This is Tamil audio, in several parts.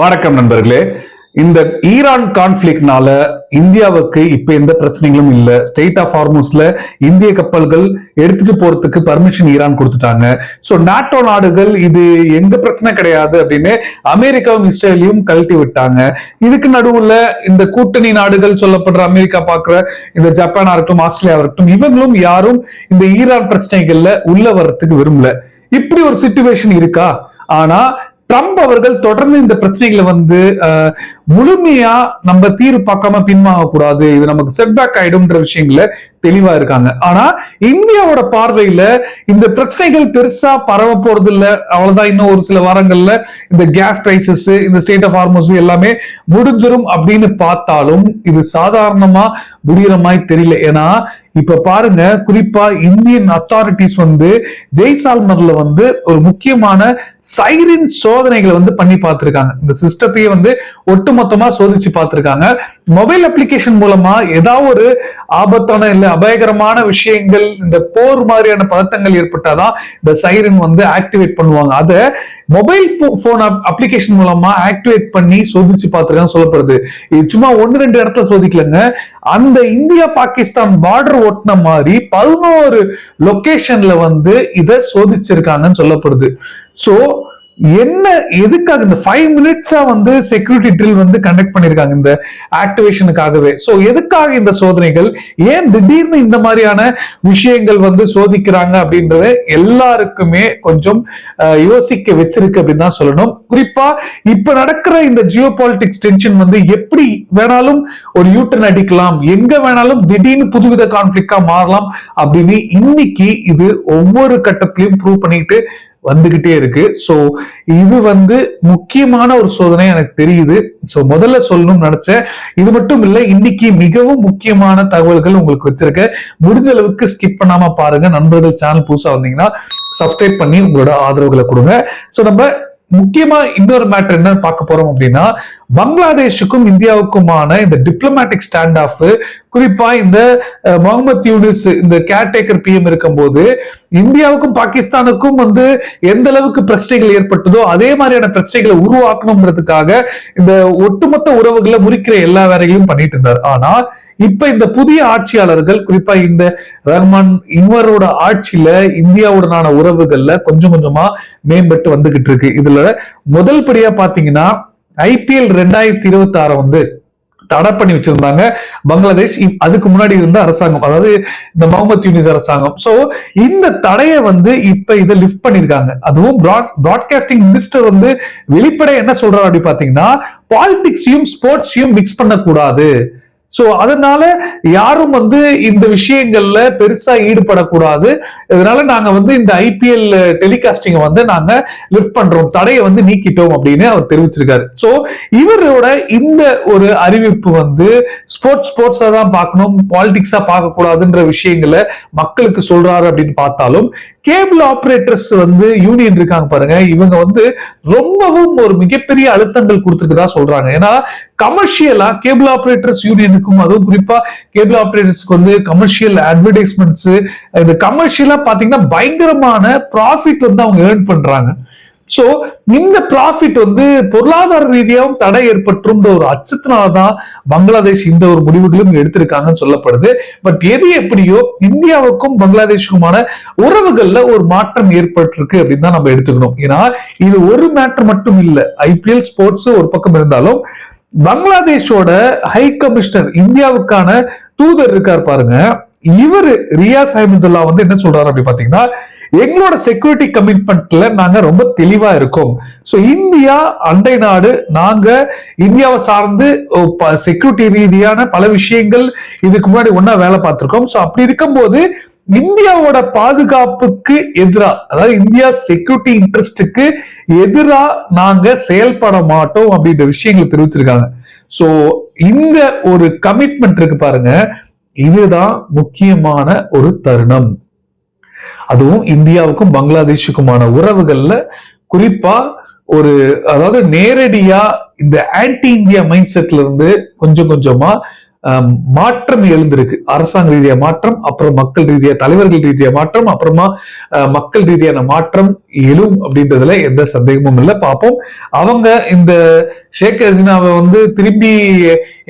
வணக்கம் நண்பர்களே. இந்த ஈரான் கான்ஃபிளிக்னால இந்தியாவுக்கு இப்ப எந்த பிரச்சனைகளும் இல்ல. ஸ்டேட் ஆஃப் ஹார்முஸ்ல இந்திய கப்பல்கள் எடுத்துட்டு போறதுக்கு பர்மிஷன் ஈரான் கொடுத்துட்டாங்க. சோ நாட்டோ நாடுகள் இது எங்க பிரச்சனை கிடையாது அப்படின்னு அமெரிக்காவும் இஸ்ரேலையும் கழட்டி விட்டாங்க. இதுக்கு நடுவுல இந்த கூட்டணி நாடுகள் சொல்லப்படுற அமெரிக்கா பாக்குற இந்த ஜப்பானா இருக்கட்டும், ஆஸ்திரேலியா இருக்கட்டும், இவங்களும் யாரும் இந்த ஈரான் பிரச்சனைகள்ல உள்ள வர்றதுக்கு விரும்பல. இப்படி ஒரு சிச்சுவேஷன் இருக்கா? ஆனா ட்ரம்ப் அவர்கள் தொடர்ந்து இந்த பிரச்சனைகளை முழுமையா நம்ம தீர்வு பார்க்காம பின்வாங்க கூடாது, இது நமக்கு செட்பேக் ஆயிடும்ன்ற விஷயங்கள தெளிவா இருக்காங்க. ஆனா இந்தியாவோட பார்வையில இந்த பிரச்சனைகள் பெருசா பரவ போறது இல்ல, அவ்வளவுதான். இன்னும் ஒரு சில வாரங்கள்ல இந்த கேஸ் கிரைசிஸ், இந்த ஸ்டேட் ஆஃப் ஹார்முஸ் எல்லாமே முடிஞ்சிரும் அப்படின்னு பார்த்தாலும் இது சாதாரணமா முடிகிற மாதிரி தெரியல. ஏன்னா இப்ப பாருங்க, குறிப்பா இந்தியன் அத்தாரிட்டிஸ் ஜெய்சால்மர்ல ஒரு முக்கியமான சைரின் சோதனைகளை பண்ணி பார்த்திருக்காங்க. இந்த சிஸ்டத்தையே ஒட்டுமொத்தமா சோதிச்சு பார்த்திருக்காங்க. மொபைல் அப்ளிகேஷன் மூலமா ஏதாவது ஒரு ஆபத்தான இல்ல அபாயகரமான விஷயங்கள், இந்த போர் மாதிரியான பதட்டங்கள் ஏற்பட்டாதான் இந்த சைரன் ஆக்டிவேட் பண்ணுவாங்க. அதை மொபைல் போன் அப்ளிகேஷன் மூலமா ஆக்டிவேட் பண்ணி சோதிச்சு பார்த்திருக்காங்க சொல்லப்படுது. இது சும்மா 1-2 இடத்துல சோதிக்கலங்க, அந்த இந்தியா பாகிஸ்தான் பார்டர் ஒட்டின மாதிரி 11 லொகேஷன்ல இதை சோதிச்சிருக்காங்கன்னு சொல்லப்படுது. சோ என்ன எதுக்காக இந்த 5 மினிட்ஸா செக்யூரிட்டி ட்ரில் கண்டக்ட் பண்ணிருக்காங்க இந்த ஆக்டிவேஷனுக்காகவே. சோ எதுக்காக இந்த சோதனைகள், ஏன் திடீர்னு இந்த மாதிரியான விஷயங்கள் சோதிக்கிறாங்க அப்படின்றத எல்லாருக்குமே கொஞ்சம் யோசிக்க வச்சிருக்கு அப்படின்னு தான் சொல்லணும். குறிப்பா இப்ப நடக்கிற இந்த ஜியோ பாலிட்டிக்ஸ் டென்ஷன் எப்படி வேணாலும் ஒரு யூட்டர்ன் அடிக்கலாம், எங்க வேணாலும் திடீர்னு புதுவித கான்ஃபிளிக்டா மாறலாம் அப்படின்னு இன்னைக்கு இது ஒவ்வொரு கட்டத்திலையும் ப்ரூவ் பண்ணிட்டு வந்துகிட்டே இருக்கு. சோ இது முக்கியமான ஒரு சோதனை எனக்கு தெரியுது. சோ முதல்ல சொல்லணும்னு நினைச்சேன். இது மட்டும் இல்ல, இன்னைக்கு மிகவும் முக்கியமான தகவல்கள் உங்களுக்கு வச்சிருக்க. முடிஞ்ச அளவுக்கு ஸ்கிப் பண்ணாம பாருங்க. நண்பர்கள் சேனல் புதுசா வந்தீங்கன்னா சப்ஸ்கிரைப் பண்ணி உங்களோட ஆதரவுகளை கொடுங்க. சோ நம்ம முக்கியமா இன்னொரு மேட்டர் என்ன பார்க்க போறோம் அப்படின்னா, பங்களாதேஷுக்கும் இந்தியாவுக்குமான இந்த டிப்ளமேட்டிக் ஸ்டாண்ட் ஆஃப், குறிப்பா இந்த முகமது யூனிஸ் இந்த கேர்டேக்கர் பிஎம் இருக்கும்போது இந்தியாவுக்கும் பாகிஸ்தானுக்கும் எந்த அளவுக்கு பிரச்சனைகள் ஏற்பட்டதோ அதே மாதிரியான பிரச்சனைகளை உருவாக்கணும்ன்றதுக்காக இந்த ஒட்டுமொத்த உறவுகளை முறிக்கிற எல்லா வேலைகளையும் பண்ணிட்டு இருந்தார். ஆனா இப்ப இந்த புதிய ஆட்சியாளர்கள், குறிப்பா இந்த ரஹ்மான் இவரோட ஆட்சியில இந்தியாவுடனான உறவுகள்ல கொஞ்சம் கொஞ்சமா மேம்பட்டு வந்துகிட்டு இருக்கு. இதுல முதல் படியா பாத்தீங்கன்னா IPL 2026 தடை பண்ணி வச்சிருந்தாங்க பங்களாதேஷ். அதுக்கு முன்னாடி இருந்த அரசாங்கம், அதாவது இந்த முகமது யூனிஸ் அரசாங்கம். சோ இந்த தடையை இப்ப இதை லிஃப்ட் பண்ணிருக்காங்க. அதுவும் பிராட்காஸ்டிங் மினிஸ்டர் வெளிப்படை என்ன சொல்றாரு அப்படி பாத்தீங்கன்னா, பாலிடிக்ஸையும் ஸ்போர்ட்ஸையும் மிக்ஸ் பண்ணக்கூடாது. சோ அதனால யாரும் இந்த விஷயங்கள்ல பெருசா ஈடுபடக்கூடாது. இதனால நாங்க இந்த IPL டெலிகாஸ்டிங் நாங்க லிஃப்ட் பண்றோம், தடையை நீக்கிட்டோம் அப்படின்னு அவர் தெரிவிச்சிருக்காரு. சோ இவரோட இந்த ஒரு அறிவிப்பு ஸ்போர்ட்ஸா தான் பார்க்கணும், பாலிடிக்ஸா பார்க்க கூடாதுன்ற விஷயங்களை மக்களுக்கு சொல்றாரு அப்படின்னு பார்த்தாலும், கேபிள் ஆபரேட்டர்ஸ் யூனியன் இருக்காங்க பாருங்க, இவங்க ரொம்பவும் ஒரு மிகப்பெரிய அழுத்தங்கள் கொடுத்துருக்கதா சொல்றாங்க. ஏன்னா கமர்ஷியலா கேபிள் ஆபரேட்டர்ஸ் யூனியனுக்கும், அதுவும் குறிப்பா கேபிள் ஆபரேட்டர்ஸ்க்கு கமர்ஷியல் அட்வர்டைஸ்மெண்ட்ஸ், இந்த கமர்ஷியலா பாத்தீங்கன்னா பயங்கரமான ப்ராஃபிட் அவங்க ஏர்ன் பண்றாங்க. சோ இந்த ப்ராஃபிட் பொருளாதார ரீதியாகவும் தடை ஏற்பட்டுரும் ஒரு அச்சத்தினால்தான் பங்களாதேஷ் இந்த ஒரு முடிவுகளும் எடுத்திருக்காங்கன்னு சொல்லப்படுது. பட் எது எப்படியோ இந்தியாவுக்கும் பங்களாதேஷுக்குமான உறவுகள்ல ஒரு மாற்றம் ஏற்பட்டிருக்கு அப்படின்னு தான் நம்ம எடுத்துக்கணும். ஏன்னா இது ஒரு மேட்டர் மட்டும் இல்ல, IPL ஸ்போர்ட்ஸ் ஒரு பக்கம் இருந்தாலும் பங்களாதேஷோட ஹை கமிஷனர், இந்தியாவுக்கான தூதர் இருக்கார் பாருங்க, இவர் ரியாஸ் அஹமதுல்லா என்ன சொல்றாரு அப்படி பாத்தீங்கன்னா, எங்களோட செக்யூரிட்டி கமிட்மெண்ட்ல நாங்க ரொம்ப தெளிவா இருக்கோம். சோ இந்தியா அண்டை நாடு, நாங்க இந்தியாவை சார்ந்து செக்யூரிட்டி ரீதியான பல விஷயங்கள் இதுக்கு முன்னாடி ஒன்னா வேலை பார்த்திருக்கோம். சோ அப்படி இருக்கும்போது இந்தியாவோட பாதுகாப்புக்கு எதிரா, அதாவது இந்தியா செக்யூரிட்டி இன்ட்ரெஸ்டுக்கு எதிரா நாங்க செயல்பட மாட்டோம் அப்படின்ற விஷயங்களை தெரிவிச்சிருக்காங்க. சோ இந்த ஒரு கமிட்மெண்ட் இருக்கு பாருங்க, இதுதான் முக்கியமான ஒரு தருணம். அதுவும் இந்தியாவுக்கும் பங்களாதேஷுக்குமான உறவுகள்ல குறிப்பா அதாவது நேரடியா இந்த ஆன்டி இந்தியா மைண்ட் செட்ல இருந்து கொஞ்சம் கொஞ்சமா மாற்றம் எழுந்திருக்கு. அரசாங்க ரீதியா மாற்றம், அப்புறம் மக்கள் ரீதியா, தலைவர்கள் ரீதியா மாற்றம், அப்புறமா மக்கள் ரீதியான மாற்றம் எழும் அப்படின்றதுல எந்த சந்தேகமும் இல்லை. பார்ப்போம். அவங்க இந்த ஷேக் ஹசீனாவை வந்து திரும்பி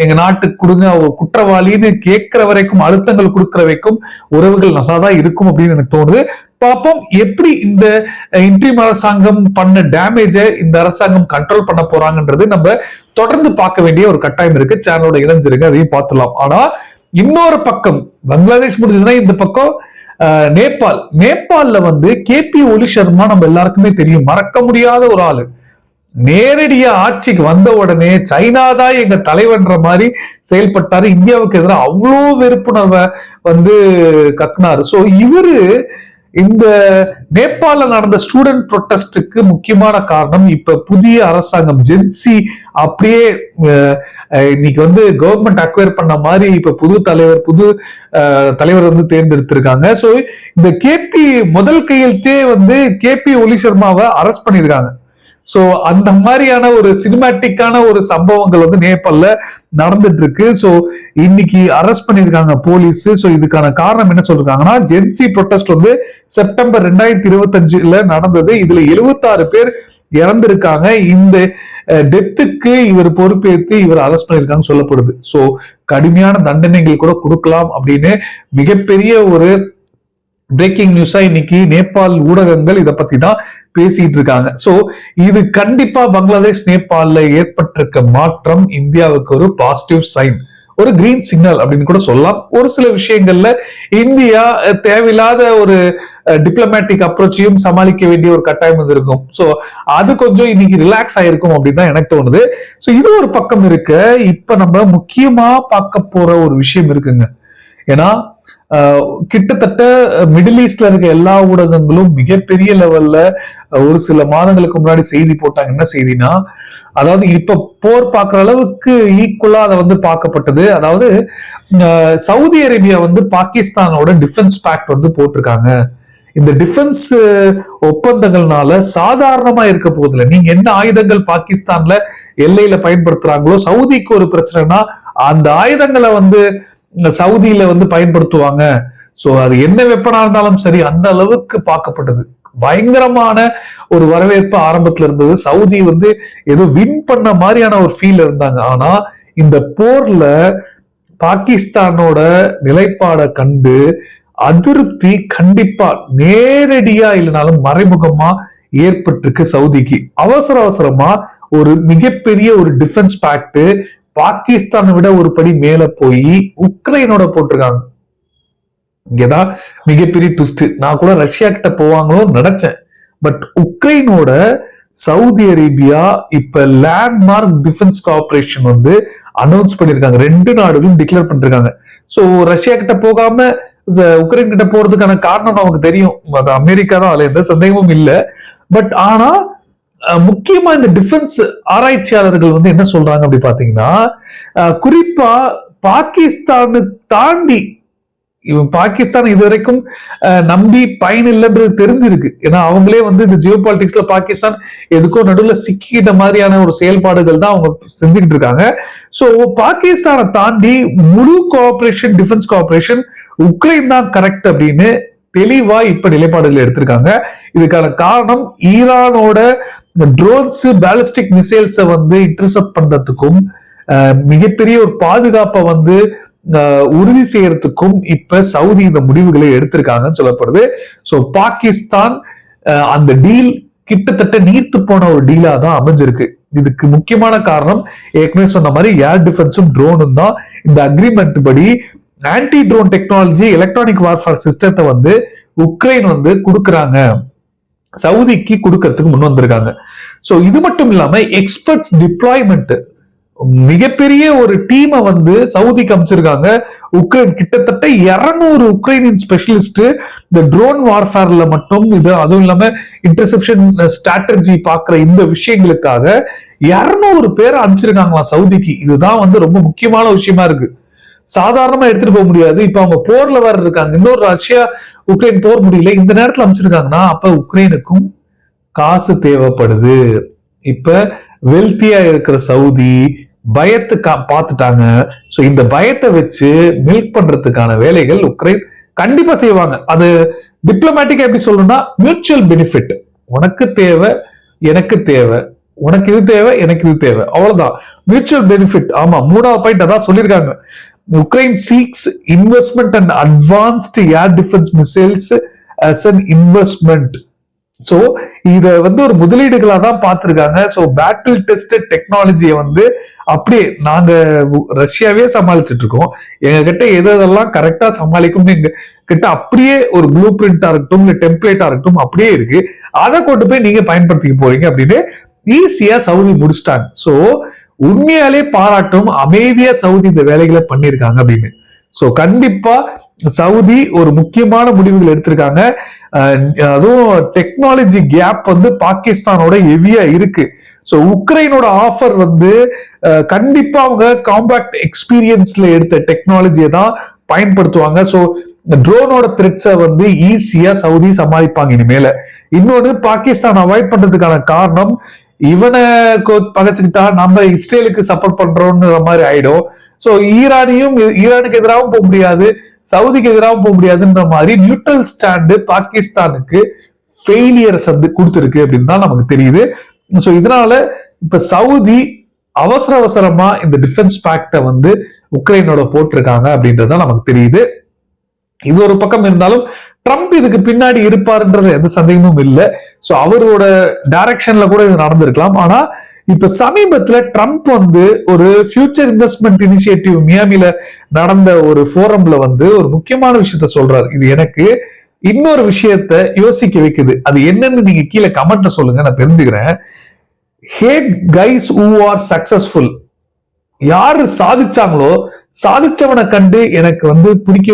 எங்க நாட்டுக்கு கொடுங்க, அவ குற்றவாளின்னு கேட்கிற வரைக்கும், அழுத்தங்கள் கொடுக்கிற வரைக்கும் உறவுகள் நல்லாதான் இருக்கும் அப்படின்னு எனக்கு தோணுது. பார்ப்போம் எப்படி இந்த இன்ட்ரீம் அரசாங்கம் பண்ண டேமேஜை இந்த அரசாங்கம் கண்ட்ரோல் பண்ண போறாங்கன்றது நம்ம தொடர்ந்து பார்க்க வேண்டிய ஒரு கட்டாயம் இருக்கு. சேனலோட இணைஞ்சிருங்க, அதையும் பார்த்துலாம். ஆனா இன்னொரு பக்கம் பங்களாதேஷ் முடிஞ்சதுன்னா இந்த பக்கம் நேபாள்ல வந்து கேபி ஒலி சர்மா நம்ம எல்லாருக்குமே தெரியும், மறக்க முடியாத ஒரு ஆளு. நேரடியா ஆட்சிக்கு வந்த உடனே சைனா தான் எங்க தலைவன்ற மாதிரி செயல்பட்டாரு. இந்தியாவுக்கு எதிராக அவ்வளோ வெறுப்புணர்வை வந்து கக்குனாரு. சோ இவரு இந்த நேபாள நடந்த ஸ்டூடெண்ட் ப்ரொட்டஸ்டுக்கு முக்கியமான காரணம் இப்ப புதிய அரசாங்கம் ஜென்சி அப்படியே இன்னைக்கு வந்து கவர்மெண்ட் அக்வயர் பண்ண மாதிரி இப்ப புது தலைவர் வந்து தேர்ந்தெடுத்திருக்காங்க. சோ இந்த கேபி முதல் கையெழுத்தே வந்து கேபி ஒலி சர்மாவை அரெஸ்ட் பண்ணிருக்காங்க. சோ அந்த மாதிரியான ஒரு சினிமேட்டிக்கான ஒரு சம்பவங்கள் வந்து நேபாள்ல நடந்துட்டு இருக்கு. சோ இன்னைக்கு அரெஸ்ட் பண்ணிருக்காங்க போலீஸ். சோ இதுக்கான காரணம் என்ன சொல்றாங்கன்னா, ஜென்சி ப்ரொட்டஸ்ட் வந்து செப்டம்பர் 2025 நடந்தது. இதுல 76 பேர் இறந்திருக்காங்க. இந்த டெத்துக்கு இவர் பொறுப்பேற்று இவர் அரெஸ்ட் பண்ணிருக்காங்க சொல்லப்படுது. சோ கடுமையான தண்டனைகள் கூட கொடுக்கலாம் அப்படின்னு மிகப்பெரிய ஒரு பிரேக்கிங் நியூஸா இன்னைக்கு நேபாள் ஊடகங்கள் இதை பத்தி தான் பேசிட்டு இருக்காங்க. சோ இது கண்டிப்பா பங்களாதேஷ் நேபாள்ல ஏற்பட்டிருக்க மாற்றம் இந்தியாவுக்கு ஒரு பாசிட்டிவ் சைன், ஒரு கிரீன் சிக்னல் அப்படின்னு கூட சொல்லலாம். ஒரு சில விஷயங்கள்ல இந்தியா தேவையில்லாத ஒரு டிப்ளமேட்டிக் அப்ரோச்சையும் சமாளிக்க வேண்டிய ஒரு கட்டாயம் இருக்கும். சோ அது கொஞ்சம் இன்னைக்கு ரிலாக்ஸ் ஆயிருக்கும் அப்படின்னு தான் எனக்கு தோணுது. சோ இது ஒரு பக்கம் இருக்கு. இப்ப நம்ம முக்கியமா பார்க்க போற ஒரு விஷயம் இருக்குங்க. ஏன்னா கிட்டத்தட்ட மிடில் ஈஸ்ட்ல இருக்க எல்லா ஊடகங்களும் மிகப்பெரிய லெவல்ல ஒரு சில மாதங்களுக்கு முன்னாடி செய்தி போட்டாங்க. என்ன செய்தினா, அதாவது இப்ப போர் பார்க்குற அளவுக்கு ஈக்குவலா அதை வந்து பார்க்கப்பட்டது. அதாவது சவுதி அரேபியா வந்து பாகிஸ்தானோட டிஃபென்ஸ் பேக்ட் வந்து போட்டிருக்காங்க. இந்த டிஃபென்ஸ் ஒப்பந்தங்கள்னால சாதாரணமா இருக்க போதில்லை. நீங்க என்ன ஆயுதங்கள் பாகிஸ்தான்ல எல்லையில பயன்படுத்துறாங்களோ, சவுதிக்கு ஒரு பிரச்சனைனா அந்த ஆயுதங்களை வந்து சவுதியில வந்து பயன்படுத்துவாங்க. சோ அது என்ன வெப்பனா இருந்தாலும் சரி, அந்த அளவுக்கு பார்க்கப்பட்டது. பயங்கரமான ஒரு வரவேற்பு ஆரம்பத்துல இருந்தது. சவுதி வந்து ஏதோ வின் பண்ண மாதிரியான ஒரு ஃபீல் இருந்தாங்க. ஆனா இந்த போர்ல பாகிஸ்தானோட நிலைப்பாடை கண்டு அதிருப்தி கண்டிப்பா நேரடியா இல்லைனாலும் மறைமுகமா ஏற்பட்டிருக்கு சவுதிக்கு. அவசரமா ஒரு மிகப்பெரிய ஒரு டிஃபென்ஸ் பேக்ட் பாகிஸ்தானை விட ஒரு படி மேல போய் உக்ரைனோட போட்டிருக்காங்க. இங்கதான் மிகப்பெரிய ட்விஸ்ட். நான் கூட ரஷ்யா கிட்ட போவாங்களோ நினைச்சேன். பட் உக்ரைனோட சவுதி அரேபியா இப்ப லேண்ட்மார்க் டிஃபென்ஸ் கோஆபரேஷன் வந்து அனௌன்ஸ் பண்ணிருக்காங்க. 2 நாடுகளும் டிக்ளேர் பண்ணிருக்காங்க. சோ ரஷ்யா கிட்ட போகாம உக்ரைன் கிட்ட போறதுக்கான காரணம் நமக்கு தெரியும், அது அமெரிக்கா தான், அதுல எந்த சந்தேகமும் இல்லை. பட் ஆனா முக்கியமா இந்த டிஃபென்ஸ் ஆராய்ச்சியாளர்கள் வந்து என்ன சொல்றாங்க அப்படி பாத்தீங்கன்னா, குறிப்பா பாகிஸ்தானு தாண்டி இவன் பாகிஸ்தான் இதுவரைக்கும் நம்பி பயன் இல்லைன்றது தெரிஞ்சிருக்கு. ஏன்னா அவங்களே வந்து இந்த ஜியோ பாலிடிக்ஸ்ல பாகிஸ்தான் எதுக்கோ நடுவில் சிக்கிட்ட மாதிரியான ஒரு செயல்பாடுகள் தான் அவங்க செஞ்சுக்கிட்டு இருக்காங்க. சோ பாகிஸ்தானை தாண்டி முழு கோஆபரேஷன், டிஃபென்ஸ் கோஆபரேஷன் உக்ரைன் தான் கரெக்ட் அப்படின்னு தெளிவா இப்ப நிலைப்பாடுகள் எடுத்திருக்காங்க. இதுக்கான காரணம் ஈரானோட ட்ரோன்ஸ், பேலிஸ்டிக் மிசைல்ஸை வந்து இன்டர்செப்ட் பண்றதுக்கும் மிகப்பெரிய ஒரு பாதுகாப்பை வந்து உறுதி செய்யறதுக்கும் இப்ப சவுதி இந்த முடிவுகளை எடுத்திருக்காங்கன்னு சொல்லப்படுது. சோ பாகிஸ்தான் அந்த டீல் கிட்டத்தட்ட நீர்த்து போன ஒரு டீலா தான் அமைஞ்சிருக்கு. இதுக்கு முக்கியமான காரணம் ஏற்கனவே சொன்ன மாதிரி ஏர் டிஃபென்ஸும் ட்ரோனும் தான். இந்த அக்ரிமெண்ட் படி anti drone technology, electronic warfare சிஸ்டத்தை வந்து உக்ரைன் வந்து கொடுக்கறாங்க, சவுதிக்கு கொடுக்கறதுக்கு முன் வந்திருக்காங்க. சோ இது மட்டும் இல்லாம எக்ஸ்பர்ட்ஸ் டிப்ளாய்மெண்ட், மிகப்பெரிய ஒரு டீமை வந்து சவுதிக்கு அமைச்சிருக்காங்க. உக்ரைன் கிட்டத்தட்ட 200 உக்ரைனியன் ஸ்பெஷலிஸ்ட் இந்த ட்ரோன் வார்ஃபேர்ல மட்டும் இது, அதுவும் இல்லாம இன்டர்செப்ஷன் ஸ்ட்ராட்டஜி பாக்குற இந்த விஷயங்களுக்காக 200 பேர் அனுப்பிச்சிருக்காங்களாம் சவுதிக்கு. இதுதான் வந்து ரொம்ப முக்கியமான விஷயமா இருக்கு. சாதாரணமா எடுத்துட்டு போக முடியாது. இப்ப அவங்க போர்ல வேற இருக்காங்க. இன்னொரு ரஷ்யா உக்ரைன் போர் முடியல, இந்த நேரத்துல அமைச்சிருக்காங்கன்னா அப்ப உக்ரைனுக்கும் காசு தேவைப்படுது. இப்ப வெல்த்தியா இருக்கிற சவுதி, பயத்தை பார்த்துட்டாங்க. ஸோ இந்த பயத்தை வச்சு மில்க் பண்றதுக்கான வேலைகள் உக்ரைன் கண்டிப்பா செய்வாங்க. அது டிப்ளமேட்டிக்கா எப்படி சொல்லணும்னா மியூச்சுவல் பெனிஃபிட். உனக்கு தேவை, எனக்கு தேவை, உனக்கு இது தேவை, எனக்கு இது தேவை, அவ்வளவுதான். Mutual benefit. ஆமா, 3வது பாயிண்ட் அதான் சொல்லியிருக்காங்க. Ukraine seeks investment and advanced air defence missiles as an investment. So இத ஒரு முதலீடுகளா தான் பார்த்திருக்காங்க. ஸோ பேட்டில் டெஸ்டட் டெக்னாலஜியை அப்படியே நாங்க ரஷ்யாவே சமாளிச்சுட்டு இருக்கோம். எங்க கிட்ட எதெல்லாம் கரெக்டா சமாளிக்கும் எங்க கிட்ட அப்படியே ஒரு ப்ளூ பிரிண்டா இருக்கட்டும், இல்ல டெம்ப்ளேட்டா இருக்கட்டும் அப்படியே இருக்கு. அதை கொண்டு போய் நீங்க பயன்படுத்திக்க போறீங்க அப்படின்னு ஈஸியா சவுதி முடிச்சிட்டாங்க. ஸோ உண்மையாலே பாராட்டும், அமைதியா சவுதி இந்த வேலைகளை பண்ணியிருக்காங்க அப்படின்னு. ஸோ கண்டிப்பா சவுதி ஒரு முக்கியமான முடிவுகள் எடுத்திருக்காங்க. அதுவும் டெக்னாலஜி கேப் பாகிஸ்தானோட ஹெவியா இருக்கு. ஸோ உக்ரைனோட ஆஃபர் கண்டிப்பா அவங்க காம்பாக்ட் எக்ஸ்பீரியன்ஸ்ல எடுத்த டெக்னாலஜியை தான் பயன்படுத்துவாங்க. ஸோ ட்ரோனோட த்ரெட்ஸை ஈஸியா சவுதி சமாளிப்பாங்க இனிமேல. இன்னொன்னு, பாகிஸ்தான் அவாய்ட் பண்றதுக்கான காரணம், இவனை பகைச்சுக்கிட்டா நம்ம இஸ்ரேலுக்கு சப்போர்ட் பண்றோம்ன்ற மாதிரி ஆயிடும். சோ ஈரானுக்கு எதிராகவும் போக முடியாது, சவுதிக்கு எதிராகவும் போக முடியாதுன்ற மாதிரி நியூட்ரல் ஸ்டாண்டு பாகிஸ்தானுக்கு ஃபெயிலியர் கொடுத்திருக்கு அப்படின்னு தான் நமக்கு தெரியுது. சோ இதனால இப்ப சவுதி அவசரமா இந்த டிஃபென்ஸ் பேக்ட உக்ரைனோட போட்டிருக்காங்க அப்படின்றத நமக்கு தெரியுது. இது ஒரு பக்கம் இருந்தாலும் ட்ரம்ப் இதுக்கு பின்னாடி இருப்பாருன்றது எந்த சந்தேகமும் இல்லை. சோ அவரோட டைரக்ஷன்ல கூட இது நடந்திருக்கலாம். ஆனா இப்ப சமீபத்துல ட்ரம்ப் ஒரு ஃபியூச்சர் இன்வெஸ்ட்மெண்ட் இனிஷியேட்டிவ் மியாமில நடந்த ஒரு ஃபோரம்ல ஒரு முக்கியமான விஷயத்த சொல்றாரு. இது எனக்கு இன்னொரு விஷயத்த யோசிக்க வைக்குது. அது என்னன்னு நீங்க கீழே கமெண்ட்ல சொல்லுங்க, நான் தெரிஞ்சுக்கிறேன். Hate guys who are successful. யாரு சாதிச்சாங்களோ, சாதிச்சவனை கண்டு எனக்கு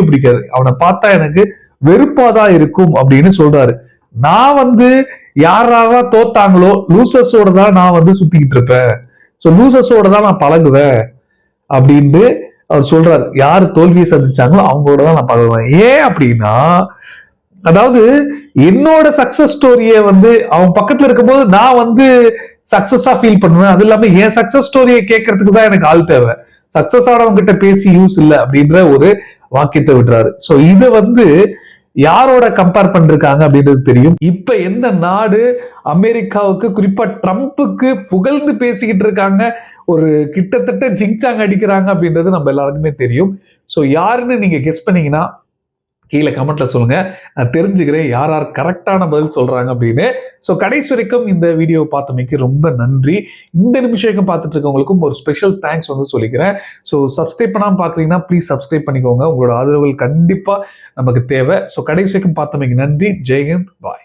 பிடிக்காது, அவனை பார்த்தா எனக்கு வெறுப்பாதான் இருக்கும் அப்படின்னு சொல்றாரு. நான் யாராவது தோத்தாங்களோ லூசர்ஸோட தான் நான் சுத்திக்கிட்டு இருப்பேன். சோ லூசர்ஸோட தான் நான் பழகுவேன் அப்படின்னு அவர் சொல்றாரு. யாரு தோல்வியை சந்திச்சாங்களோ அவங்களோட தான் நான் பழகுவேன். ஏன் அப்படின்னா, அதாவது என்னோட சக்சஸ் ஸ்டோரிய அவன் பக்கத்துல இருக்கும்போது நான் சக்சஸா ஃபீல் பண்ணுவேன். அது இல்லாம என் சக்சஸ் ஸ்டோரியை கேட்கறதுக்கு தான் எனக்கு ஆள் தேவை, சக்சஸ் ஆனவங்க கிட்ட பேசி யூஸ் இல்லை அப்படின்ற ஒரு வாக்கியத்தை விடுறாரு. சோ இது யாரோட கம்பேர் பண்றாங்க அப்படின்றது தெரியும். இப்ப எந்த நாடு அமெரிக்காவுக்கு, குறிப்பா ட்ரம்ப்புக்கு புகழ்ந்து பேசிக்கிட்டு இருக்காங்க, ஒரு கிட்டத்தட்ட ஜிங்சாங் அடிக்கிறாங்க அப்படின்றது நம்ம எல்லாருக்குமே தெரியும். சோ யாருன்னு நீங்க கெஸ் பண்ணீங்கன்னா கீழே கமெண்ட்ல சொல்லுங்க, நான் தெரிஞ்சுக்கிறேன் யார் யார் கரெக்டான பதில் சொல்றாங்க அப்படின்னு. ஸோ கடைசி வரைக்கும் இந்த வீடியோ பார்த்தமைக்கு ரொம்ப நன்றி. இந்த நிமிஷம் பார்த்துட்டு இருக்கவங்களுக்கும் ஒரு ஸ்பெஷல் தேங்க்ஸ் சொல்லிக்கிறேன். ஸோ சப்ஸ்கிரைப் பண்ணாமல் பார்க்குறீங்கன்னா ப்ளீஸ் சப்ஸ்கிரைப் பண்ணிக்கோங்க. உங்களோட ஆதரவுகள் கண்டிப்பா நமக்கு தேவை. ஸோ கடைசி வரைக்கும் பார்த்தமைக்கு நன்றி. ஜெய்ஹிந்த், பாய்.